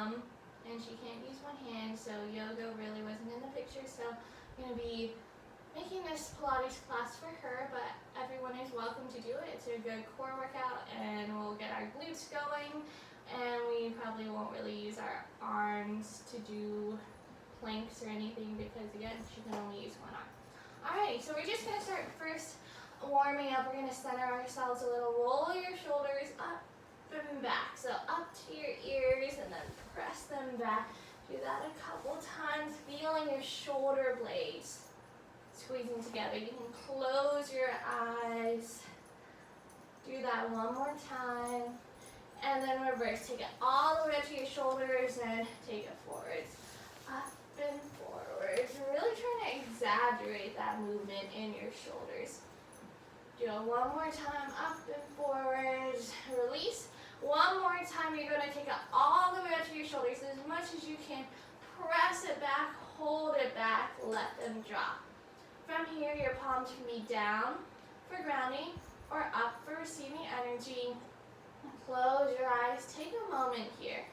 and she can't use one hand, so yoga really wasn't in the picture. So I'm going to be making this Pilates class for her, but everyone is welcome to do it. It's a good core workout, and we'll get our glutes going, and we probably won't really use our arms to do planks or anything because, again, she can only use one arm. Alright, so we're just going to start first warming up. We're going to center ourselves a little. Roll your shoulders up and back. So up to your ears and then press them back. Do that a couple times, feeling your shoulder blades squeezing together. You can close your eyes. Do that one more time. And then reverse. Take it all the way to your shoulders and take it forwards. Up and forwards. Really trying to exaggerate that movement in your shoulders. Do it one more time. Up and forwards. Release. One more time. You're going to take it all the way up to your shoulders as much as you can. Press it back. Hold it back. Let them drop. From here, your palms can be down for grounding or up for receiving energy. Close your eyes. Take a moment here.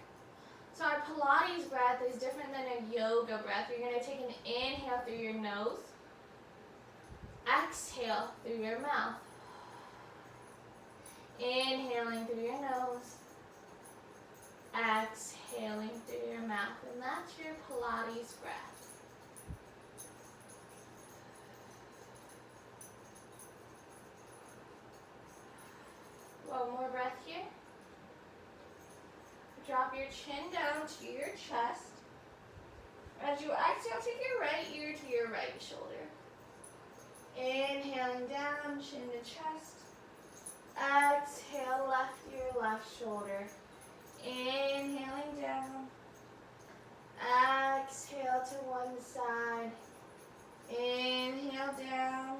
So our Pilates breath is different than a yoga breath. You're going to take an inhale through your nose. Exhale through your mouth. Inhaling through your nose. Exhaling through your mouth. And that's your Pilates breath. One more breath here. Drop your chin down to your chest. As you exhale, take your right ear to your right shoulder. Inhaling down, chin to chest. Exhale, left ear, left shoulder. Inhaling down. Exhale to one side. Inhale down.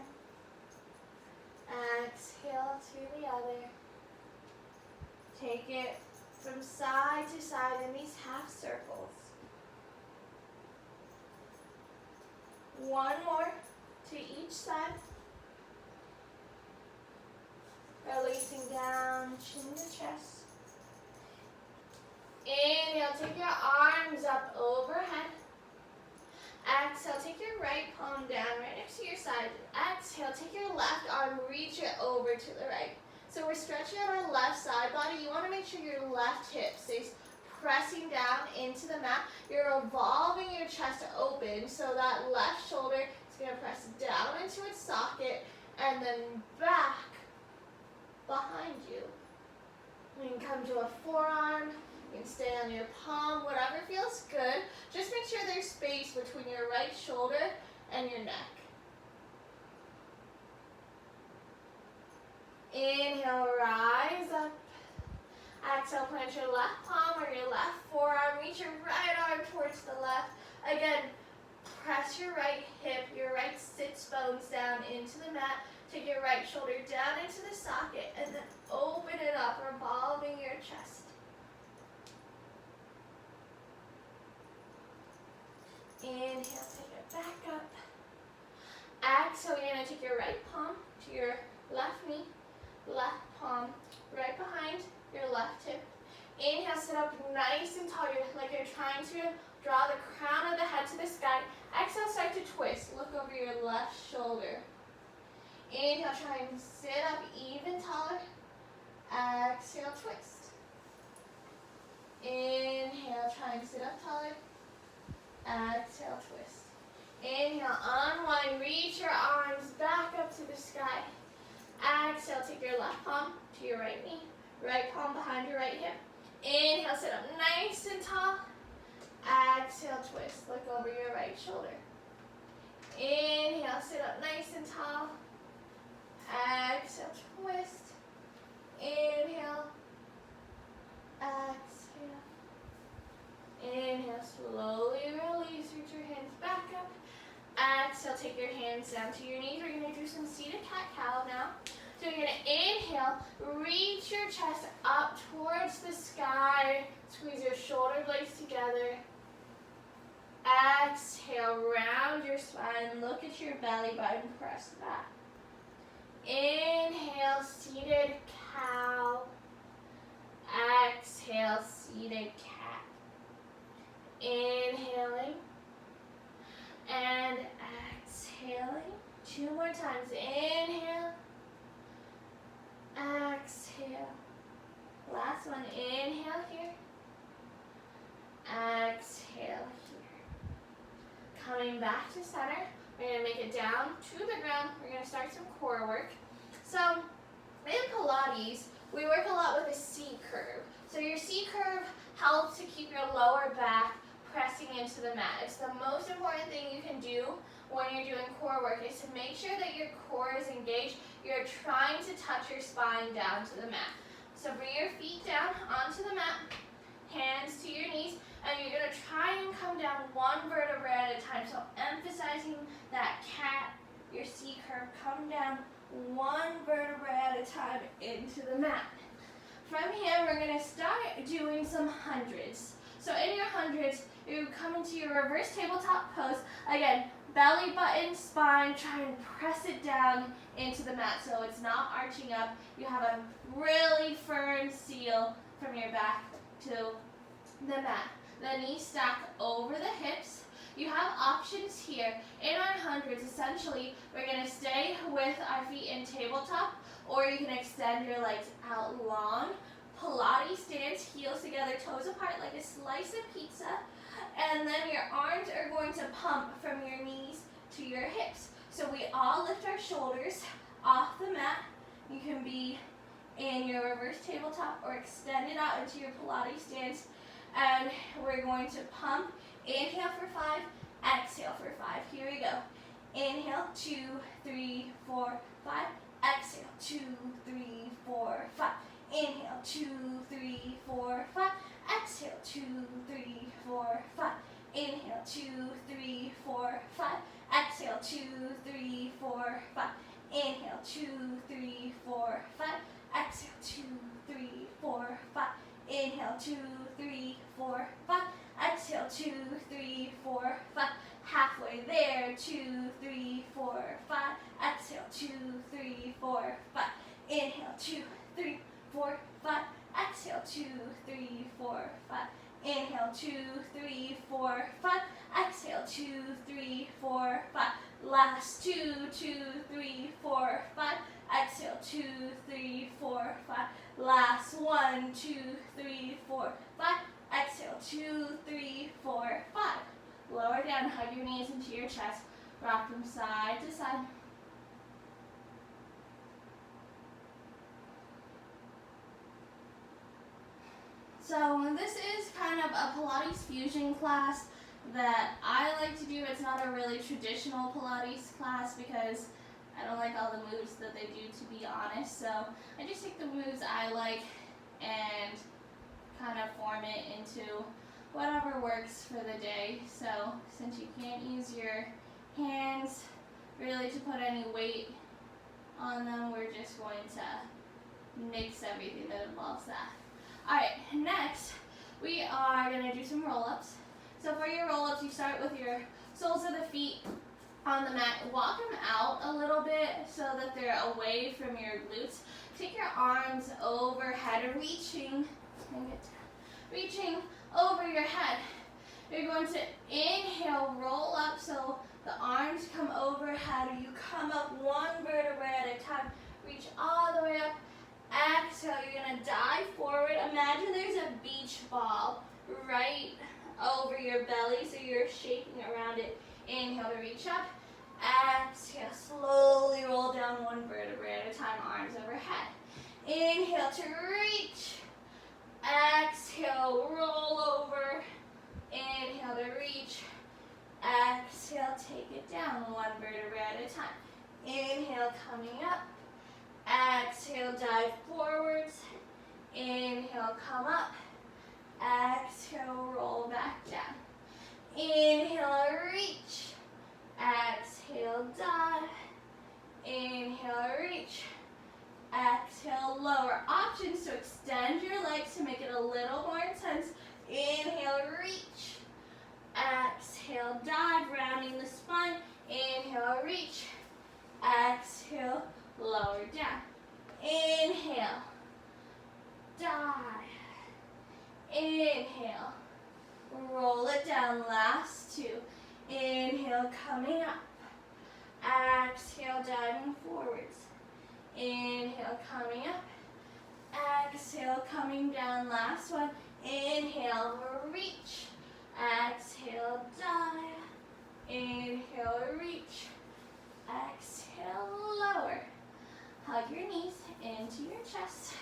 Exhale to the other. Take it from side to side in these half circles. One more to each side. Releasing down, chin to chest. Inhale, take your arms up overhead. Exhale, take your right palm down right next to your side. Exhale, take your left arm, reach it over to the right. So we're stretching on our left side body. You want to make sure your left hip stays pressing down into the mat. You're evolving your chest open so that left shoulder is going to press down into its socket and then back behind you. You can come to a forearm. You can stay on your palm, whatever feels good. Just make sure there's space between your right shoulder and your neck. Inhale, rise up. Exhale, plant your left palm or your left forearm. Reach your right arm towards the left. Again, press your right hip, your right sits bones down into the mat. Take your right shoulder down into the socket and then open it up, revolving your chest. Inhale, take it back up. Exhale, you're going to take your right palm to your left knee, left palm right behind your left hip. Inhale, sit up nice and tall, like you're trying to draw the crown of the head to the sky. Exhale, start to twist. Look over your left shoulder. Inhale, try and sit up even taller. Exhale, twist. Inhale, try and sit up taller. Exhale, twist. Inhale, unwind, reach your arms back up to the sky. Exhale, take your left palm to your right knee, right palm behind your right hip. Inhale, sit up nice and tall. Exhale, twist. Look over your right shoulder. Inhale, sit up nice and tall. Exhale, twist. Inhale. Exhale. Inhale, slowly release. Reach your hands back up. Exhale, take your hands down to your knees. We're going to do some seated cat-cow now. So you're going to inhale, reach your chest up towards the sky. Squeeze your shoulder blades together. Exhale, round your spine. Look at your belly button, press back. Inhale, seated cow. Exhale, seated cat. Inhaling and exhaling. 2 more times. Inhale, exhale. Last one. Inhale here, exhale here. Coming back to center. We're going to make it down to the ground. We're going to start some core work. So in Pilates, we work a lot with a C curve. So your C curve helps to keep your lower back pressing into the mat. It's the most important thing you can do when you're doing core work is to make sure that your core is engaged. You're trying to touch your spine down to the mat. So bring your feet down onto the mat, hands to your knees, and you're going to try and come down 1 vertebra at a time. So emphasizing that cat, your C curve, come down 1 vertebra at a time into the mat. From here, we're going to start doing some hundreds. So in your hundreds, you come into your reverse tabletop pose. Again, belly button, spine, try and press it down into the mat so it's not arching up. You have a really firm seal from your back to the mat. The knees stack over the hips. You have options here. In our hundreds, essentially, we're going to stay with our feet in tabletop, or you can extend your legs out long. Pilates stance, heels together, toes apart like a slice of pizza. And then your arms are going to pump from your knees to your hips. So we all lift our shoulders off the mat. You can be in your reverse tabletop or extend it out into your Pilates stance. And we're going to pump. Inhale for 5, exhale for 5. Here we go. Inhale, 2, 3, 4, 5. Exhale, 2, 3, 4, 5. Inhale, 2, 3, 4, 5. Exhale, 2, 3, 4, 5. Inhale, 2, 3, 4, 5. Exhale, 2, 3, 4, 5. Inhale, 2, 3, 4, 5. Exhale, 2, 3, 4, 5. Inhale, 2, 3, 4, 5. Exhale, 2, 3, 4, 5. Halfway there, 2, 3, 4, 5. Exhale, 2, 3, 4, 5. Inhale, 2, 3, 4, 5. Exhale, 2, 3, 4, 5. Inhale, 2, 3, 4, 5. Exhale, 2, 3, 4, 5. Last 2, 2, 3, 4, 5. Exhale, 2, 3, 4, 5. Last 1, 2, 3, 4, 5. Exhale, 2, 3, 4, 5. Lower down, hug your knees into your chest. Rock them side to side. So this is kind of a Pilates fusion class that I like to do. It's not a really traditional Pilates class because I don't like all the moves that they do, to be honest. So I just take the moves I like and kind of form it into whatever works for the day. So since you can't use your hands really to put any weight on them, we're just going to mix everything that involves that. Alright, next we are going to do some roll-ups. So for your roll-ups, you start with your soles of the feet on the mat. Walk them out a little bit so that they're away from your glutes. Take your arms overhead, reaching over your head. You're going to inhale, roll up so the arms come overhead. You come up 1 vertebra at a time. Reach all the way up. Exhale, you're going to dive forward. Imagine there's a beach ball right over your belly, so you're shaking around it. Inhale to reach up. Exhale, slowly roll down 1 vertebra at a time, arms overhead. Inhale to reach. Exhale, roll over. Inhale to reach. Exhale, take it down 1 vertebra at a time. Inhale, coming up. Exhale, dive forwards. Inhale, come up. Exhale, roll back down. Inhale, reach. Exhale, dive. Inhale, reach. Exhale, lower. Options to extend your legs to make it a little more intense. Inhale, reach. Exhale, dive, rounding the spine. Inhale, reach. Exhale, lower down. Inhale, dive. Inhale, roll it down, last two. Inhale, coming up. Exhale, diving forwards. Inhale, coming up. Exhale, coming down, last one. Inhale, reach. Exhale, dive. Inhale, reach. Exhale, lower. Hug your knees into your chest.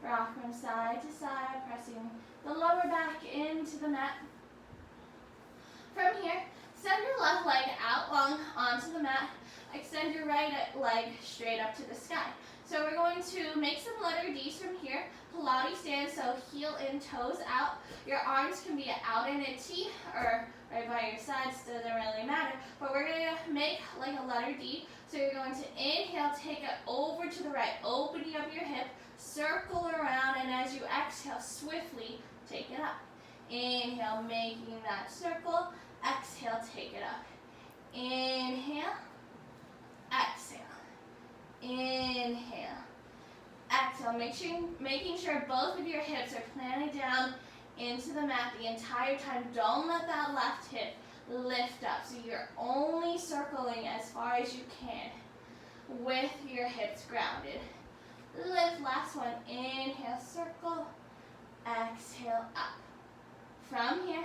Rock from side to side, pressing the lower back into the mat. From here, send your left leg out long onto the mat. Extend your right leg straight up to the sky. So we're going to make some letter D's from here. Pilates stand, so heel in, toes out. Your arms can be out in a T or right by your sides, doesn't really matter. But we're going to make like a letter D. So you're going to inhale, take it over to the right, opening up your hip, circle around, and as you exhale, swiftly take it up. Inhale, making that circle. Exhale, take it up. Inhale, exhale. Inhale, exhale. Making sure both of your hips are planted down into the mat the entire time. Don't let that left hip lift up. So you're only circling as far as you can with your hips grounded. Lift, last one. Inhale, circle. Exhale, up. From here,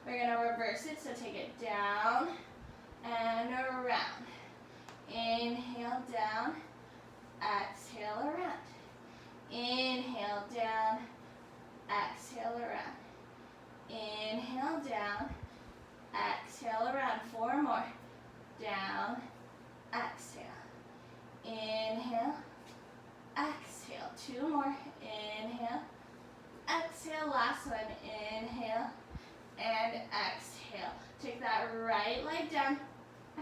we're going to reverse it. So take it down and around. Inhale, down. Exhale, around. Inhale, down. Exhale, around. Inhale, down. Exhale, around. 4 more. Down. Exhale. Inhale. Exhale. 2 more. Inhale. Exhale. Last one. Inhale. And exhale. Take that right leg down.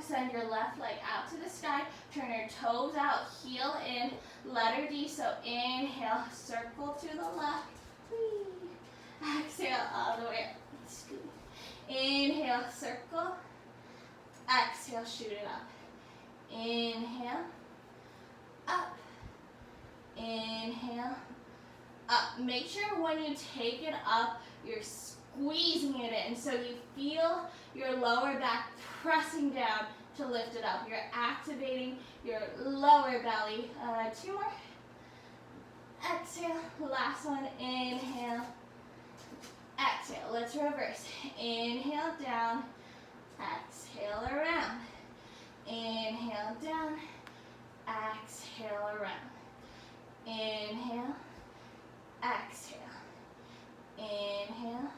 Send your left leg out to the sky. Turn your toes out. Heel in. Letter D. So inhale. Circle to the left. Whee. Exhale all the way up. Scoot. Inhale. Circle. Exhale. Shoot it up. Inhale. Up. Inhale. Up. Make sure when you take it up, you're squeezing it in so you feel your lower back pressing down to lift it up. You're activating your lower belly. 2 more. Exhale. Last one. Inhale. Exhale. Let's reverse. Inhale, down. Exhale, around. Inhale, down. Exhale, around. Inhale. Exhale. Inhale.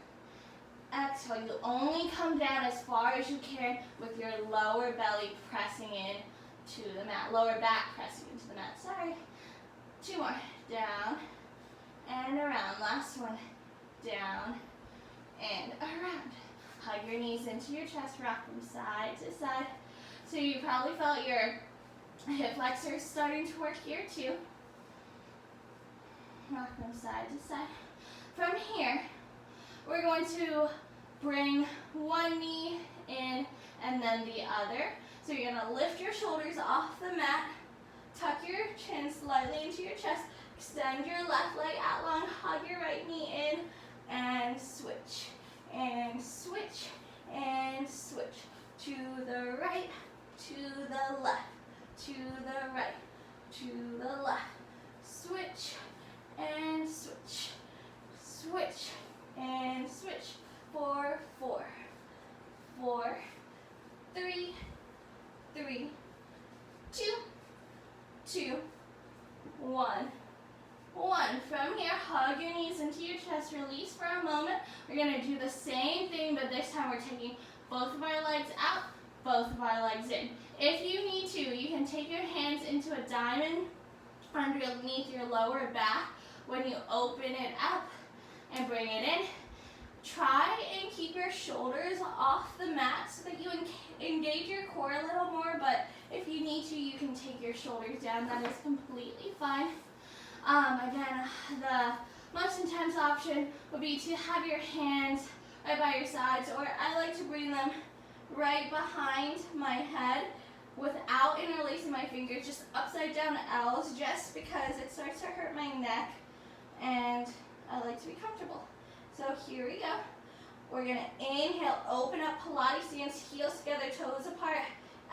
Exhale. You only come down as far as you can with your lower belly pressing in to the mat. Lower back pressing into the mat. Sorry. 2 more. Down and around. Last one. Down and around. Hug your knees into your chest. Rock from side to side. So you probably felt your hip flexors starting to work here too. Rock from side to side. From here, we're going to bring one knee in and then the other. So you're going to lift your shoulders off the mat, tuck your chin slightly into your chest, extend your left leg out long, hug your right knee in, and switch, and switch, and switch. To the right, to the left, to the right, to the left. Switch, and switch. Switch and switch. 4, 4, 4, 3, 3, 2, 2, 1, 1. From here, hug your knees into your chest. Release for a moment. We're going to do the same thing, but this time we're taking both of our legs out, both of our legs in. If you need to, you can take your hands into a diamond underneath your lower back when you open it up and bring it in. Try and keep your shoulders off the mat so that you engage your core a little more, but if you need to, you can take your shoulders down. That is completely fine. Again, the most intense option would be to have your hands right by your sides, or I like to bring them right behind my head without interlacing my fingers, just upside down L's, just because it starts to hurt my neck and I like to be comfortable. So here we go. We're gonna inhale, open up Pilates stance, heels together, toes apart.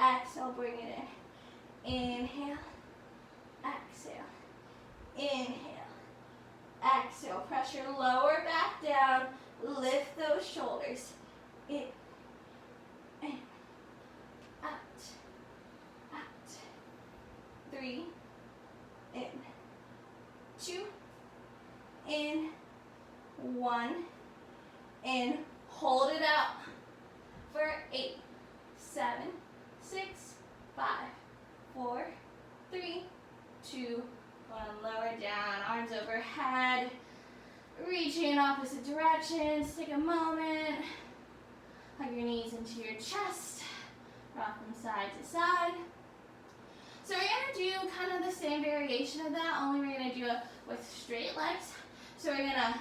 Exhale, bring it in. Inhale, exhale, inhale, exhale. Pressure lower back down, lift those shoulders. In, out, out. 3, in, 2, in, 1, in. Hold it out for 8, 7, 6, 5, 4, 3, 2, 1. Lower down, arms overhead. Reach in opposite directions. Take a moment. Hug your knees into your chest. Rock them side to side. So we're going to do kind of the same variation of that, only we're going to do it with straight legs. So we're going to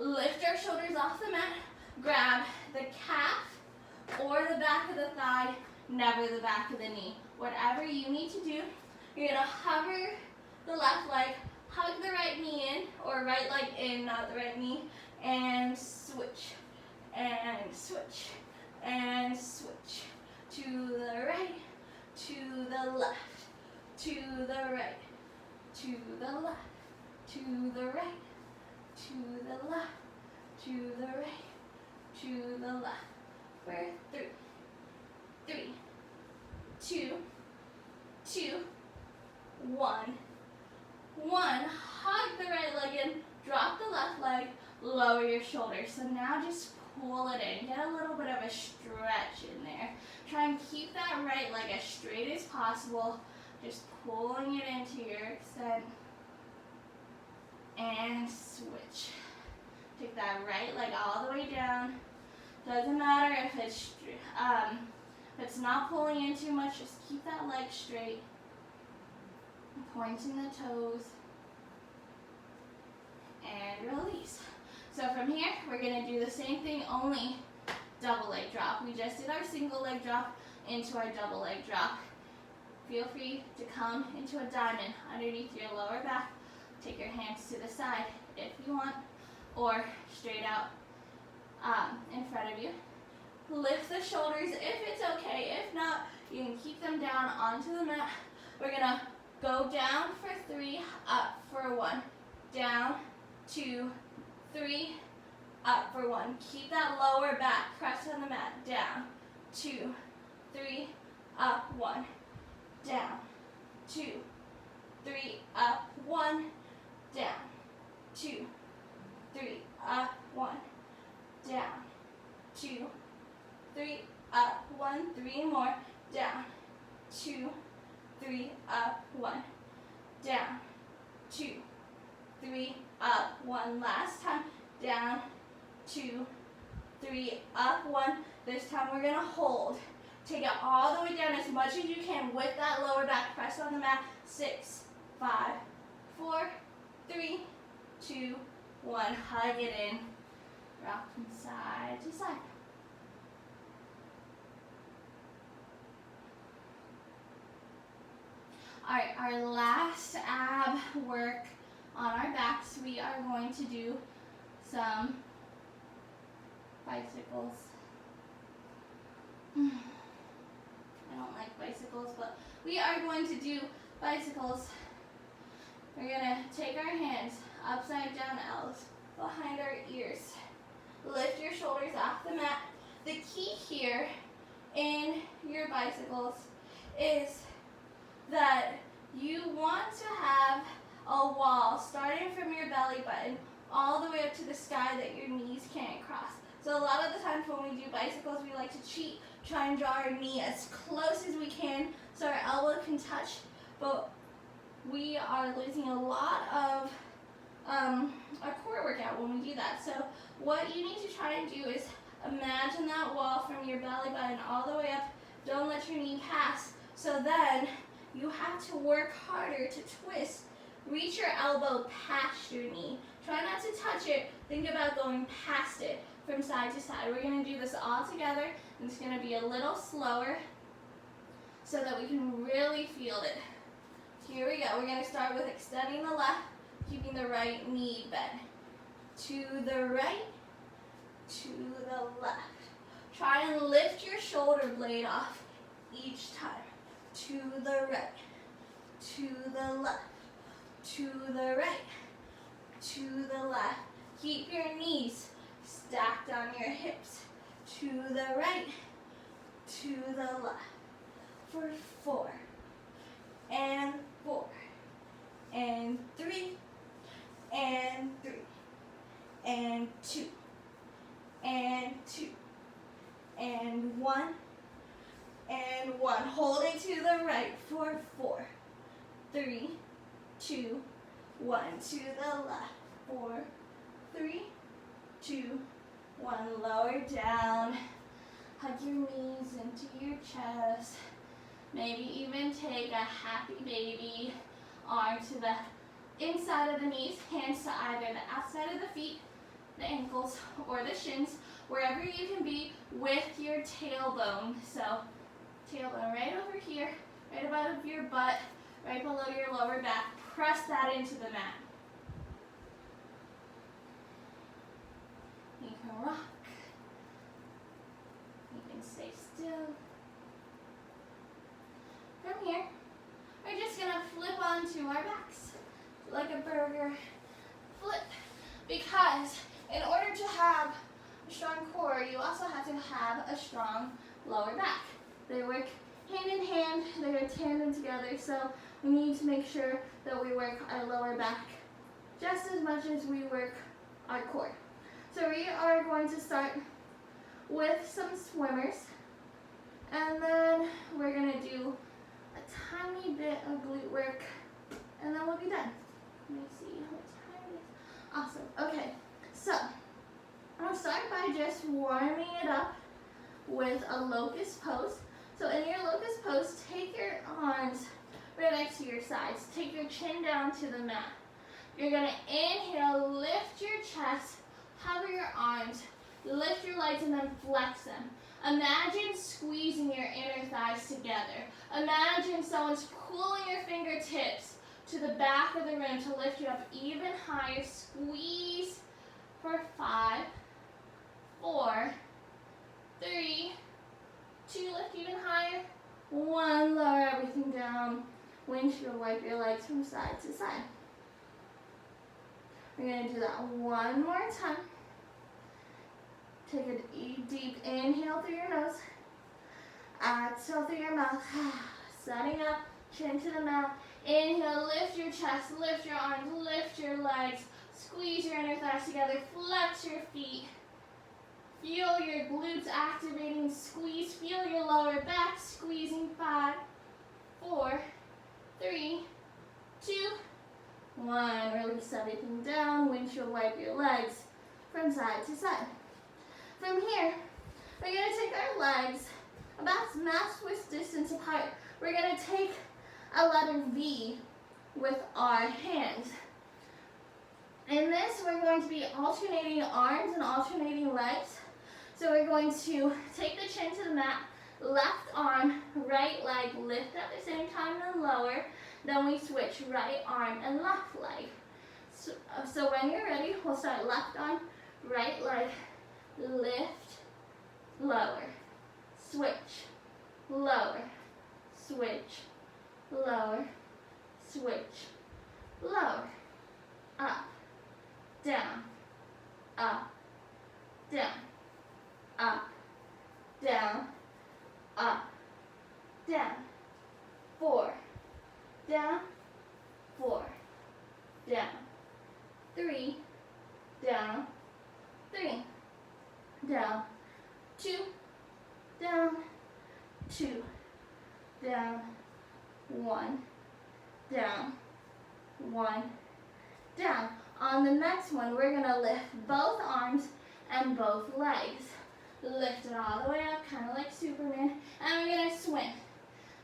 lift our shoulders off the mat, grab the calf or the back of the thigh, never the back of the knee. Whatever you need to do, you're going to hover the left leg, hug the right knee in, or right leg in, not the right knee, and switch, and switch, and switch. To the right, to the left, to the right, to the left, to the right, to the left, to the right, to the left. For 3, 3, 2, 2, 1, 1. Hug the right leg in, drop the left leg, lower your shoulders. So now just pull it in. Get a little bit of a stretch in there. Try and keep that right leg as straight as possible. Just pulling it into your extent. And switch. Take that right leg all the way down. Doesn't matter if it's not pulling in too much, just keep that leg straight. Pointing the toes. And release. So from here, we're going to do the same thing, only double leg drop. We just did our single leg drop into our double leg drop. Feel free to come into a diamond underneath your lower back. Take your hands to the side if you want, or straight out in front of you. Lift the shoulders if it's okay. If not, you can keep them down onto the mat. We're going to go down for 3, up for 1, down, 2, 3, up for 1. Keep that lower back pressed on the mat. Down, 2, 3, up, 1, down, 2, 3, up, 1, down, 2, 3, up, 1, down, 2, 3, up, 1, 3 more, down, 2, 3, up, 1, down, 2, 3, up, 1, last time, down, 2, 3, up, 1. This time we're gonna hold. Take it all the way down as much as you can with that lower back press on the mat. 6, 5, 4, 3, 2, 1. Hug it in. Rock from side to side. All right, our last ab work on our backs, we are going to do some bicycles. I don't like bicycles, but we are going to do bicycles. We're going to take our hands upside down L's behind our ears. Lift your shoulders off the mat. The key here in your bicycles is that you want to have a wall starting from your belly button all the way up to the sky that your knees can't cross. So a lot of the times when we do bicycles, we like to cheat, try and draw our knee as close as we can so our elbow can touch, but we are losing a lot of our core workout when we do that. So what you need to try and do is imagine that wall from your belly button all the way up. Don't let your knee pass. So then you have to work harder to twist. Reach your elbow past your knee. Try not to touch it. Think about going past it from side to side. We're going to do this all together, and it's going to be a little slower so that we can really feel it. Here we go. We're going to start with extending the left, keeping the right knee bent. To the right, to the left. Try and lift your shoulder blade off each time. To the right, to the left, to the right, to the left. Keep your knees stacked on your hips. To the right, to the left. For 4, and 4, and 3, and 3, and 2, and 2, and 1, and 1. Hold it to the right for 4, 3, 2, 1. To the left. 4, 3, 2, 1. Lower down. Hug your knees into your chest. Maybe even take a happy baby. Arm to the inside of the knees, hands to either the outside of the feet, the ankles, or the shins, wherever you can be with your tailbone. So tailbone right over here, right above your butt, right below your lower back. Press that into the mat. You can rock. You can stay still. From here, we're just going to flip onto our backs like a burger. Flip. Because in order to have a strong core, you also have to have a strong lower back. They work hand in hand, they're tandem together, so we need to make sure that we work our lower back just as much as we work our core. So we are going to start with some swimmers, and then we're going to do a tiny bit of glute work, and then we'll be done. Let me see what time it is. Awesome. Okay, so I'll start by just warming it up with a locust pose. So in your locust pose, take your arms right next to your sides. Take your chin down to the mat. You're going to inhale, lift your chest, hover your arms, lift your legs, and then flex them. Imagine squeezing your inner thighs together. Imagine someone's pulling your fingertips to the back of the room to lift you up even higher. Squeeze for 5, 4, 3, 2, lift even higher. 1, lower everything down. Windshield wipe your legs from side to side. We're going to do that one more time. Take a deep inhale through your nose. Exhale through your mouth. Setting up, chin to the mat. Inhale, lift your chest, lift your arms, lift your legs. Squeeze your inner thighs together. Flex your feet. Feel your glutes activating. Squeeze. Feel your lower back squeezing. 5, 4, 3, 2, 1. Release everything down. Windshield wipe your legs from side to side. From here, we're going to take our legs about mass width distance apart. We're going to take a letter V with our hands. In this, we're going to be alternating arms and alternating legs. So we're going to take the chin to the mat, left arm, right leg, lift at the same time and lower. Then we switch right arm and left leg. So when you're ready, we'll start left arm, right leg, lift, lower, switch, lower, switch, lower, switch, lower, up, down, up, down, up, down, up, down, 4, down, 4, down, 3, down, 3, down, 2, down, 2, down, 1, down, 1, down. On the next one, we're going to lift both arms and both legs. Lift it all the way up, kind of like Superman, and we're going to swim.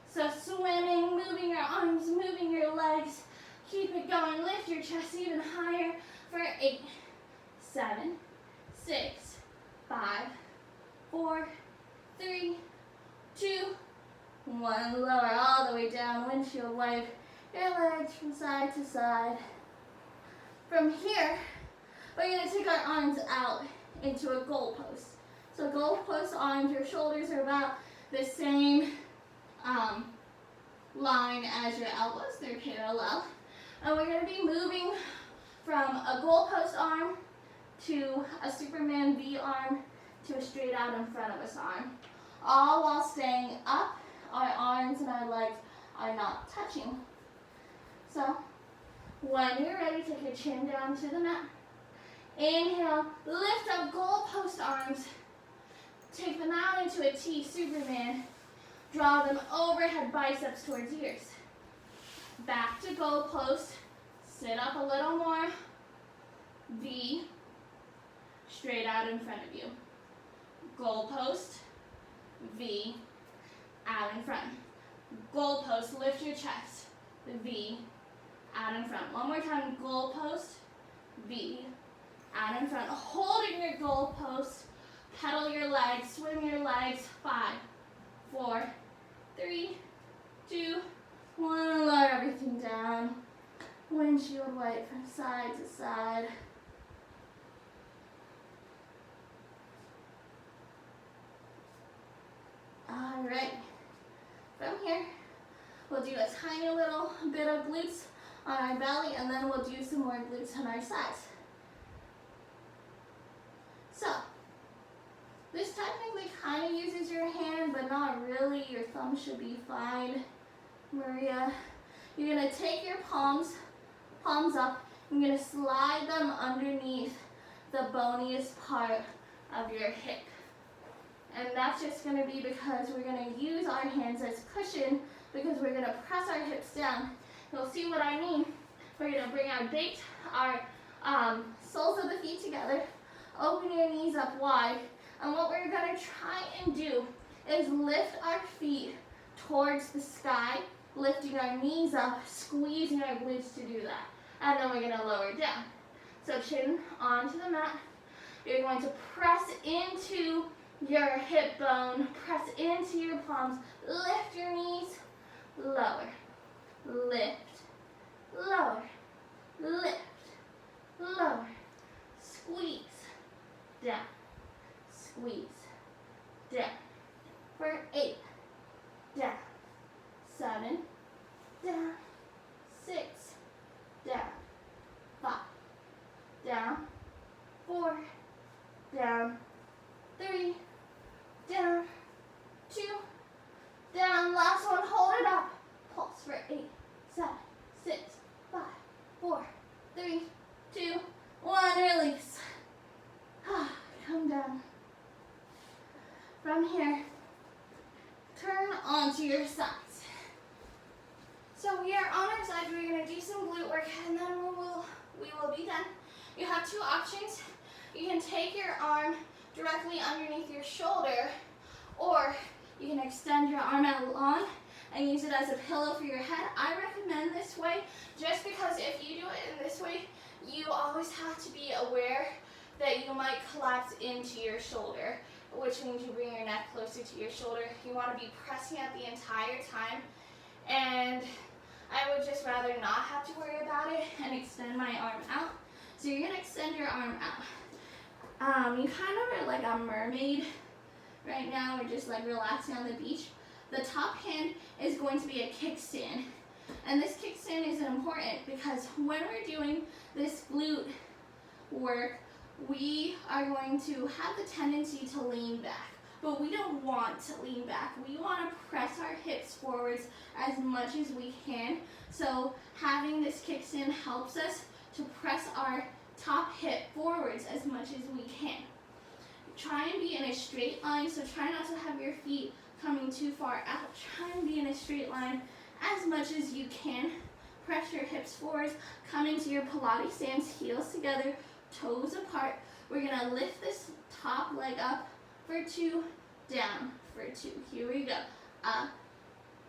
So swimming, moving your arms, moving your legs. Keep it going. Lift your chest even higher for 8, 7, 6, 5, 4, 3, 2, 1. Lower all the way down. Windshield wipe your legs from side to side. From here, we're going to take our arms out into a goal post. So goal post arms, your shoulders are about the same line as your elbows, they're parallel. And we're going to be moving from a goal post arm to a Superman V arm to a straight out in front of us arm. All while staying up, our arms and our legs are not touching. So when you're ready, take your chin down to the mat. Inhale, lift up goal post arms. Take them out into a T, Superman. Draw them overhead, biceps towards ears. Back to goal post. Sit up a little more. V. Straight out in front of you. Goal post. V. Out in front. Goal post. Lift your chest. V. Out in front. One more time. Goal post. V. Out in front. Holding your goal post. Pedal your legs. Swim your legs. 5, 4, 3, 2, 1. Lower everything down. Windshield wipe from side to side. All right. From here, we'll do a tiny little bit of glutes on our belly, and then we'll do some more glutes on our sides. So, this technically kind of uses your hand, but not really. Your thumb should be fine. Maria, you're going to take your palms up. You're going to slide them underneath the boniest part of your hip. And that's just going to be because we're going to use our hands as cushion, because we're going to press our hips down. You'll see what I mean. We're going to bring our soles of the feet together. Open your knees up wide. And what we're going to try and do is lift our feet towards the sky, lifting our knees up, squeezing our glutes to do that. And then we're going to lower down. So chin onto the mat. You're going to press into your hip bone, press into your palms, lift your knees, lower, lift, lower, lift, lower, squeeze, down, squeeze, down, for 8, down, 7, down, 6, down, 5, down, 4, down, 3, down, 2, down, last one, hold it up, pulse for 8, 7, 6, 5, 4, 3, 2, 1, release. Come down. From here, turn onto your sides. So we are on our sides, we're going to do some glute work, and then we will be done. You have 2 options. You can take your arm directly underneath your shoulder, or you can extend your arm out long and use it as a pillow for your head. I recommend this way just because if you do it in this way, you always have to be aware that you might collapse into your shoulder, which means you bring your neck closer to your shoulder. You want to be pressing it the entire time, and I would just rather not have to worry about it and extend my arm out. So you're going to extend your arm out. You kind of are like a mermaid right now. We're just like relaxing on the beach. The top hand is going to be a kickstand. And this kickstand is important because when we're doing this glute work, we are going to have the tendency to lean back. But we don't want to lean back. We want to press our hips forwards as much as we can. So having this kickstand helps us to press our top hip forwards as much as we can. Try and be in a straight line, so try not to have your feet coming too far out. Try and be in a straight line as much as you can. Press your hips forwards, come into your Pilates stance, heels together, toes apart. We're going to lift this top leg up for 2, down for 2. Here we go. Up,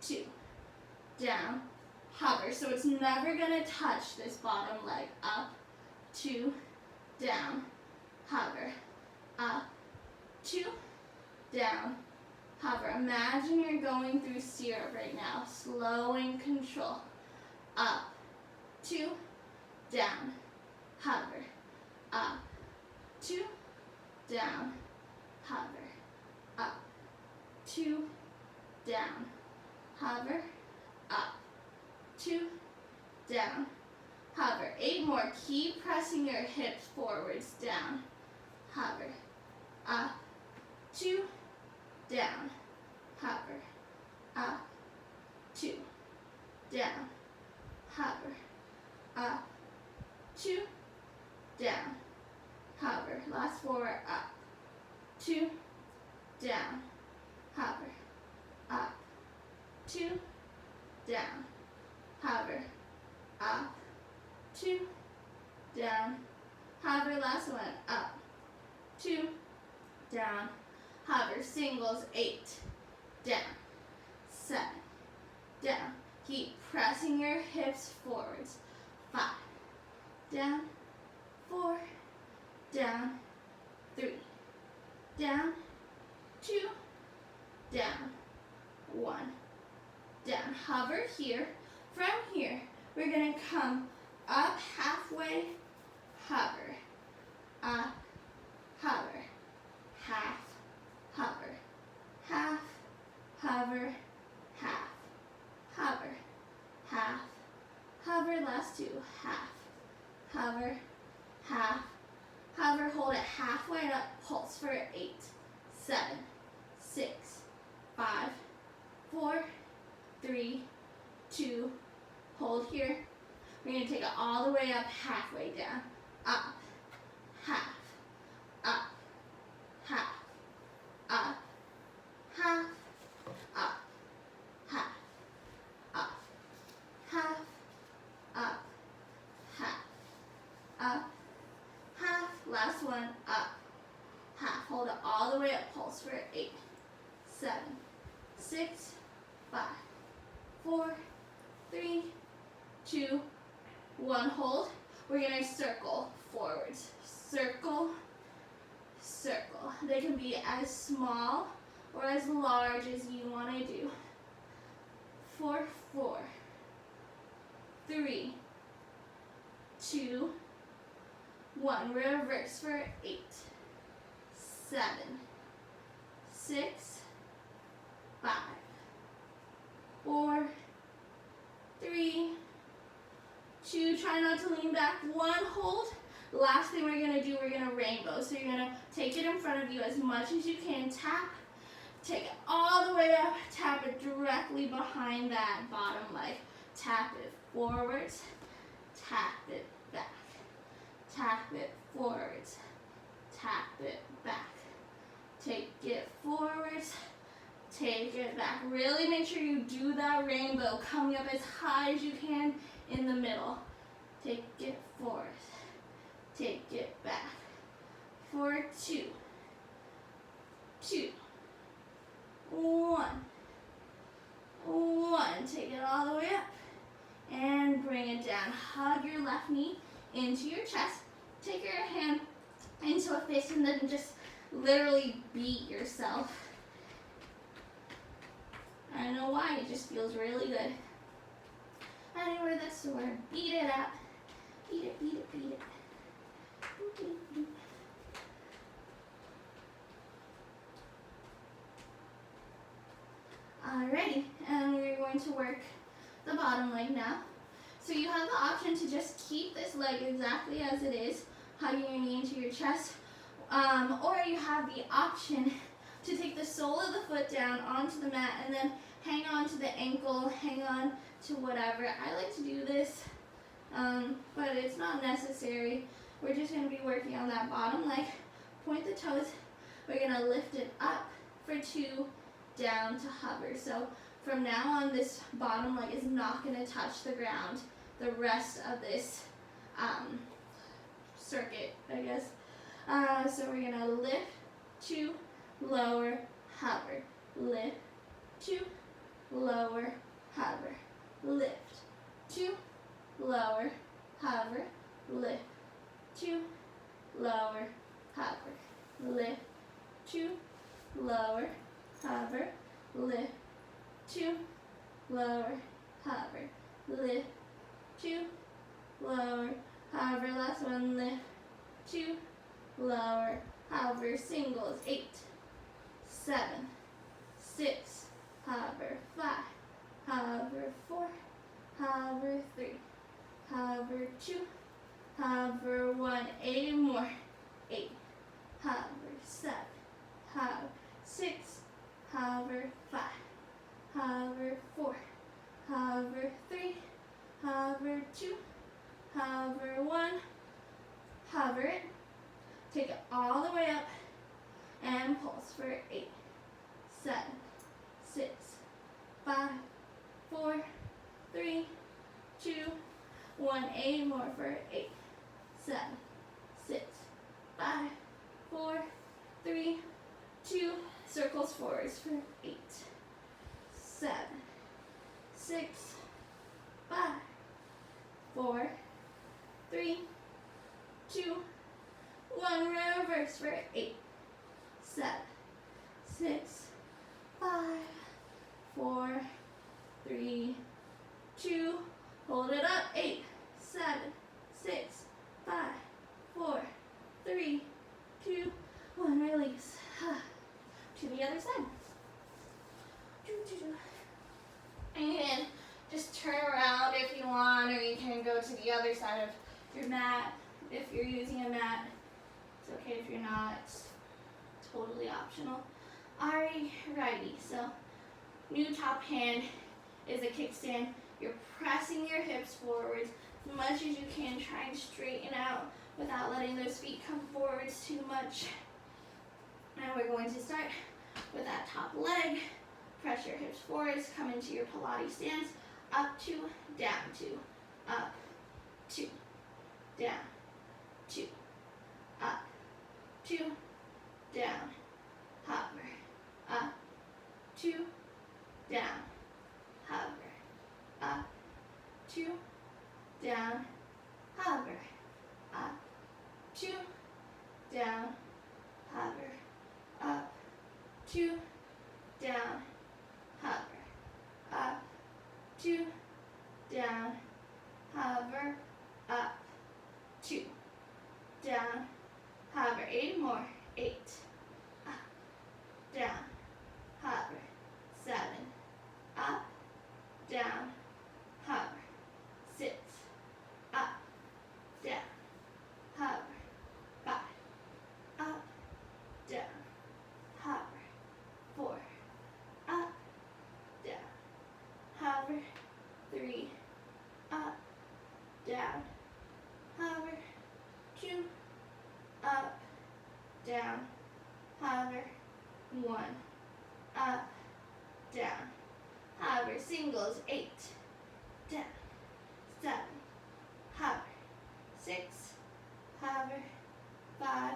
2, down, hover. So it's never going to touch this bottom leg. Up, 2, down, hover, up, 2, down, hover. Imagine you're going through syrup right now. Slow and control. Up, 2, down, hover, up, 2, down, hover, up, 2, down, hover, up, 2, down, hover. 8 more. Keep pressing your hips forwards, down, hover, up, 2, down, hover, up, 2, down, hover, up, 2, down, hover. Last 4, up, 2, down, hover, up, 2, down, hover, up, 2, down, hover. Last one, up, 2, down, hover. Singles, 8, down, 7, down. Keep pressing your hips forwards. 5, down, 4, down, 3, down, 2, down, 1, down. Hover here. From here, we're going to come up halfway, hover, up, hover, half, hover, half, hover, half, hover, half, hover. Last 2, half, hover, half, hover. Hold it halfway and up. Pulse for 8, 7, 6, 5, 4, 3, 2, hold here. We're going to take it all the way up, halfway down, up, half, up, half, up, half, up, half, up, half, up, half, up, half. Last one, up, half. Hold it all the way up, pulse for 8, 7, 6, 5, 4, 3, 2, 1. Hold. We're going to circle forwards. Circle, circle. They can be as small or as large as you want to do. 4, 4, 3, 2, 1. Reverse for 8, 7, 6, 5, 4, 3, 2. Try not to lean back. 1. Hold. Last thing we're going to do, we're going to rainbow. So you're going to take it in front of you as much as you can. Tap. Take it all the way up. Tap it directly behind that bottom leg. Tap it forwards. Tap it back. Tap it forwards. Tap it back. Take it forwards. Take it back. Really make sure you do that rainbow, coming up as high as you can in the middle. Take it forward. Take it back. For 2, 2, 1, 1. Take it all the way up and bring it down. Hug your left knee into your chest. Take your hand into a fist and then just literally beat yourself. I don't know why, it just feels really good. Anywhere that's the word. Beat it up. Beat it, beat it, beat it. Boop, boop, boop. Alrighty, and we're going to work the bottom leg now. So you have the option to just keep this leg exactly as it is, hugging your knee into your chest, or you have the option to take the sole of the foot down onto the mat and then hang on to the ankle, hang on to whatever. I like to do this, but it's not necessary. We're just going to be working on that bottom leg. Point the toes. We're going to lift it up for 2, down to hover. So from now on, this bottom leg is not going to touch the ground the rest of this circuit, I guess. So we're going to lift, 2, lower, hover, lift, 2, lower, hover, lift, 2, lower, hover, lift, 2, lower, hover, lift, 2, lower, hover, lift, 2, lower, hover, lift, 2, lower, hover. Last one, lift, 2, lower, hover singles, 8, 7, 6, hover 5, hover 4, hover 3, hover 2, hover 1, 8 more, 8, hover 7, hover 6, hover 5, hover 4, hover 3, hover 2, hover 1, hover it, take it all the way up, and pulse for 8, 7, 6, 5, 4, 3, 2, 1, 8 more for 8, 7, 6, 5, 4, 3, 2, circles forwards for 8, 7, 6, 5, 4, 3, 2, 1, reverse for 8, 7, 6, 5, 4, 3, 2, hold it up, 8, 7, 6, 5, 4, 3, 2, 1, release. To the other side. And just turn around if you want, or you can go to the other side of your mat if you're using a mat. It's okay if you're not. It's totally optional. Alrighty, so new top hand is a kickstand. You're pressing your hips forwards as much as you can. Try and straighten out without letting those feet come forwards too much. And we're going to start with that top leg. Press your hips forwards, come into your Pilates stance. Up, 2, down, 2, up, 2, down, 2, up, 2, down, hover, up, 2, down, hover, up, 2, down, hover, up, 2, down, hover, up, 2, down, hover, up, 2, down, hover, up, 2, down, hover, 8 more, 8, up, down, hover, 7, up, down, hover, 6, up, down, hover, 5, up, down, hover, 4, up, down, hover, 3, up, down, hover, 2, up, down, hover, 1, up, down, hover, singles, 8, down, 7, hover, 6, hover, 5,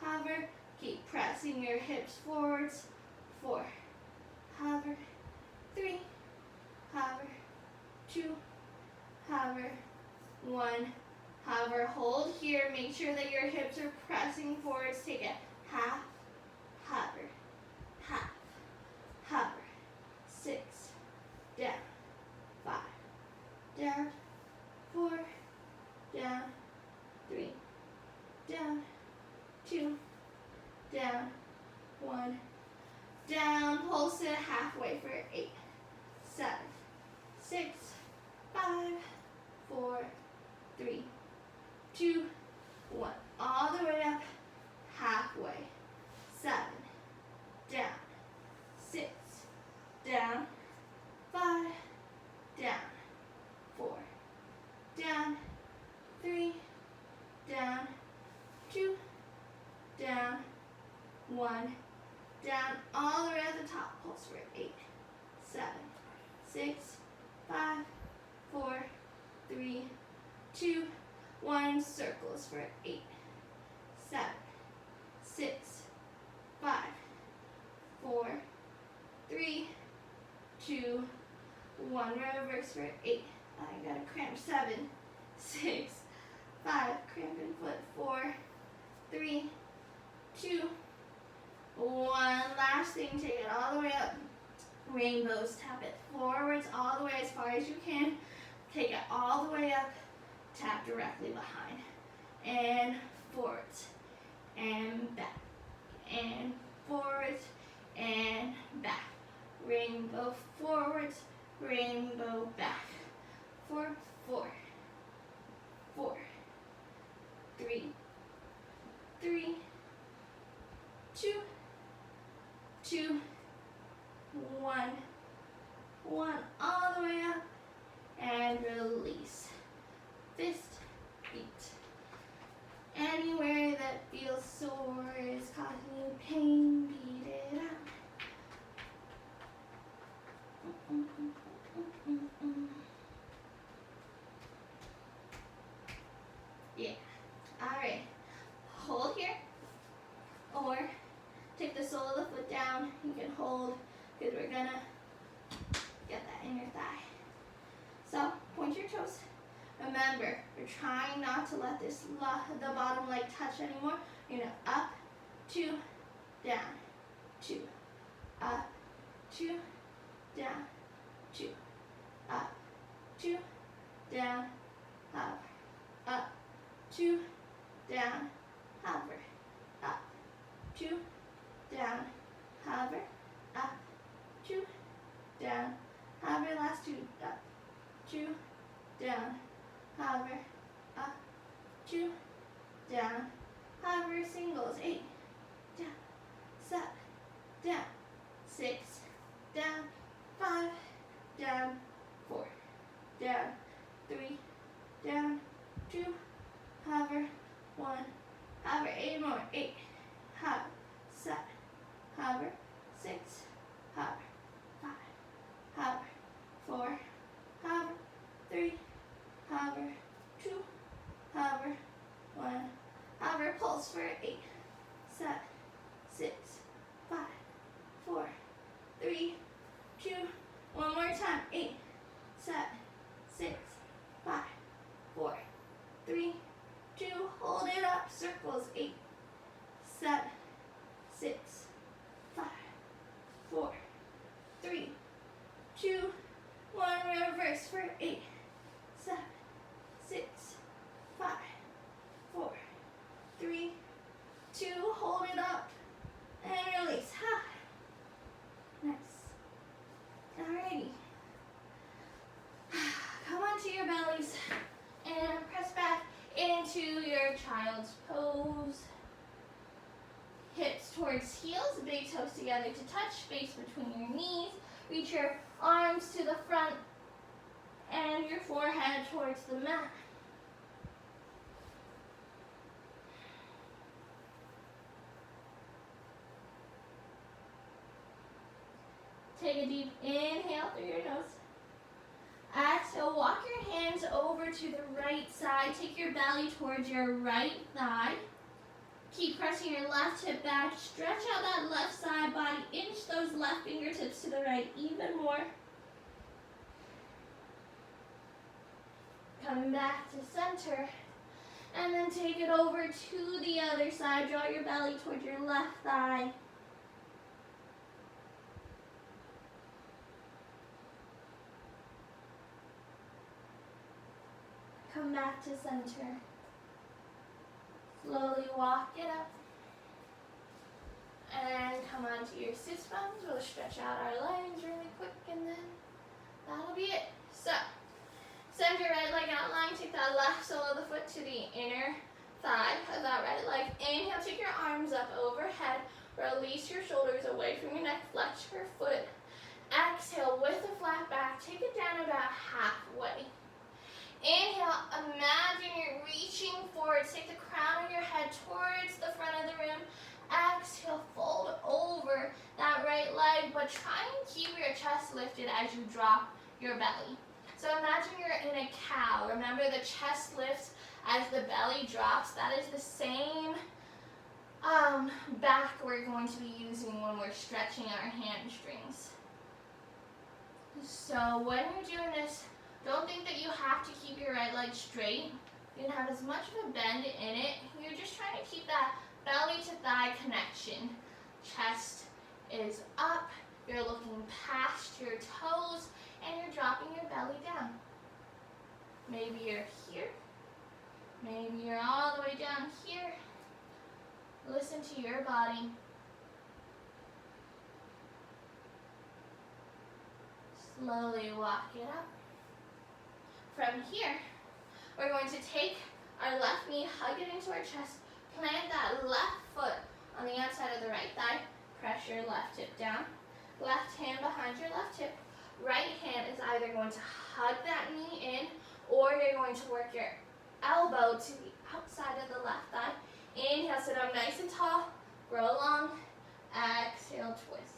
hover, keep pressing your hips forwards, 4, hover, 3, hover, 2, hover, 1, hover, hold here, make sure that your hips are pressing forwards, take it, half, hover, half, hover, 6, down, 5, down, 4, down, 3, down, 2, down, 1, down, pulse it halfway for 8, 7, 6, 5, 4, 3, 2, 1, all the way up, halfway, 7, down, 6, down, 5, down, 4, down, 3, down, 2, down, 1, down, all the way at the top, pulse for 8, 7, 6, 5, 4, 3, 2, 1, circles for 8, 7, 6, 5, 4, 3, 2, 1, reverse for 8, I got a cramp, 7, 6, 5, cramp in foot, 4, 3, 2, 1, last thing, take it all the way up, rainbows, tap it forwards all the way as far as you can, take it all the way up, tap directly behind, and forwards, and back, and forwards, and back. Rainbow forwards, rainbow back. 4, 4, 4, 3, 3, 2, 2, 1, 1, all the way up, and release. Fist, feet. Anywhere that feels sore is causing you pain, beat it out. Yeah, all right. Hold here, or take the sole of the foot down. You can hold, because we're gonna get that in your thigh. So, point your toes. Remember, we're trying not to let this the bottom leg touch anymore. You're gonna up, 2, down, 2, up, 2, down, 2, up, 2, down, up, 2, down, hover, up, 2, down, hover, up, 2, down, hover, last 2, up, 2, down, hover, up, 2, down, hover, singles, 8, down, 7, down, 6, down, 5, down, 4, down, 3, down, 2, hover, 1, hover, 8 more, 8, hover, 7, hover, 6, hover, 5, hover, 4, hover, 3, hover, 2, hover, 1, hover, pulse for 8, 7, 6, 5, 4, 3, 2, one more time, 8, 7, 6, 5, 4, 3, 2, hold it up, circles, 8, 7, 6, 5, 4, 3, 2, 1, reverse for 8, 7, 6, 5, 4, 3, 2, hold it up, and release. Ha. Nice. Alrighty. Come onto your bellies and press back into your child's pose. Hips towards heels, big toes together to touch, space between your knees. Reach your arms to the front and your forehead towards the mat. Take a deep inhale through your nose. Exhale, walk your hands over to the right side. Take your belly towards your right thigh. Keep pressing your left hip back. Stretch out that left side body. Inch those left fingertips to the right even more. Coming back to center. And then take it over to the other side. Draw your belly towards your left thigh. Come back to center. Slowly walk it up. And come onto your sits bones. We'll stretch out our legs really quick and then that'll be it. So, send your right leg out line. Take that left sole of the foot to the inner thigh of that right leg. Inhale, take your arms up overhead. Release your shoulders away from your neck. Flex your foot. Exhale with a flat back. Take it down about halfway. Inhale, imagine you're reaching forward. Take the crown of your head towards the front of the room. Exhale, fold over that right leg, but try and keep your chest lifted as you drop your belly. So imagine you're in a cow. Remember, the chest lifts as the belly drops. That is the same back we're going to be using when we're stretching our hamstrings. So when you're doing this, don't think that you have to keep your right leg straight. You can have as much of a bend in it. You're just trying to keep that belly to thigh connection. Chest is up. You're looking past your toes and you're dropping your belly down. Maybe you're here. Maybe you're all the way down here. Listen to your body. Slowly walk it up. From here, we're going to take our left knee, hug it into our chest, plant that left foot on the outside of the right thigh, press your left hip down, left hand behind your left hip, right hand is either going to hug that knee in, or you're going to work your elbow to the outside of the left thigh. Inhale, sit up nice and tall, grow long, exhale, twist.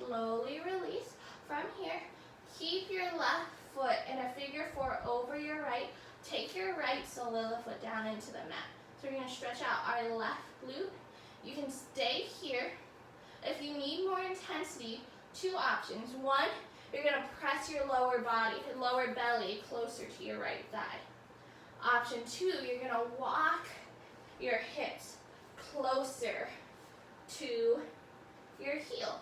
Slowly release. From here, keep your left foot in a figure four over your right. Take your right sole of the foot down into the mat. So we're going to stretch out our left glute. You can stay here. If you need more intensity, two options. One, you're going to press your lower belly closer to your right thigh. Option two, you're going to walk your hips closer to your heel.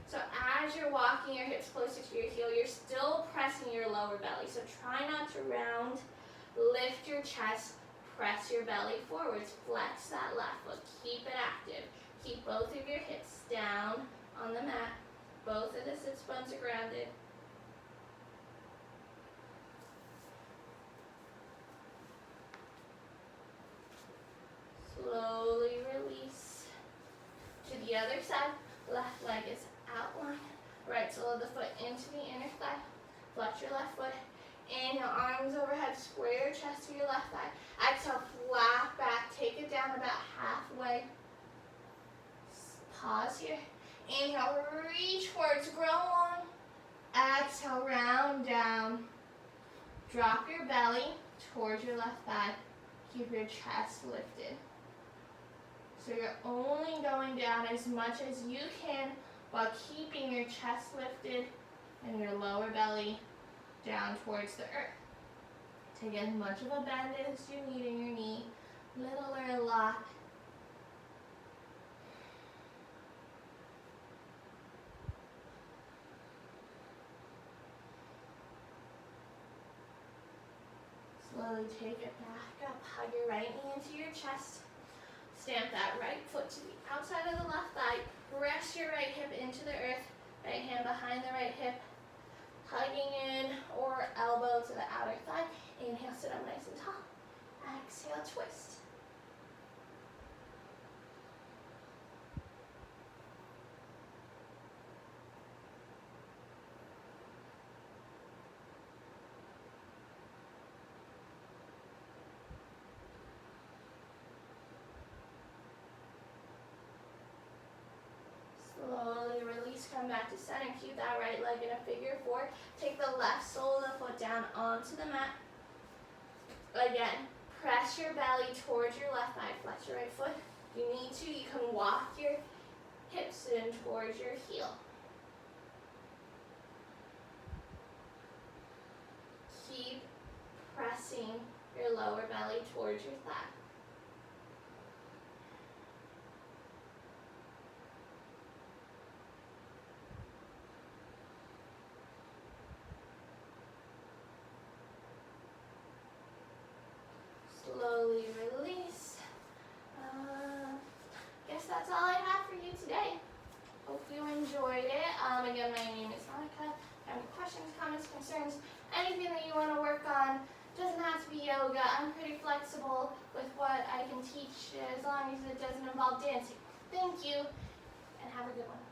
So as you're walking your hips closer to your heel, you're still pressing your lower belly. So try not to round. Lift your chest, press your belly forwards, flex that left foot. Keep it active. Keep both of your hips down on the mat. Both of the sit bones are grounded. Slowly release. To the other side, left leg is outline. Right sole of the foot into the inner thigh. Flex your left foot. Inhale, arms overhead, square your chest to your left thigh. Exhale, flat back, take it down about halfway. Pause here. Inhale, reach forwards, grow long. Exhale, round down. Drop your belly towards your left thigh. Keep your chest lifted. So you're only going down as much as you can while keeping your chest lifted and your lower belly down towards the earth. Take as much of a bend as you need in your knee, little or a lot. Slowly take it back up, hug your right knee into your chest. Stamp that right foot to the outside of the left thigh. Press your right hip into the earth. Right hand behind the right hip. Hugging in or elbow to the outer thigh. Inhale, sit up nice and tall. Exhale, twist. Slowly release, come back to center. Keep that right leg in a figure four. Take the left sole of the foot down onto the mat. Again, press your belly towards your left thigh. Flex your right foot. If you need to, you can walk your hips in towards your heel. Keep pressing your lower belly towards your thigh. Slowly release. Guess that's all I have for you today. Hope you enjoyed it. Again, my name is Monica. If you have any questions, comments, concerns, anything that you want to work on, doesn't have to be yoga. I'm pretty flexible with what I can teach as long as it doesn't involve dancing. Thank you, and have a good one.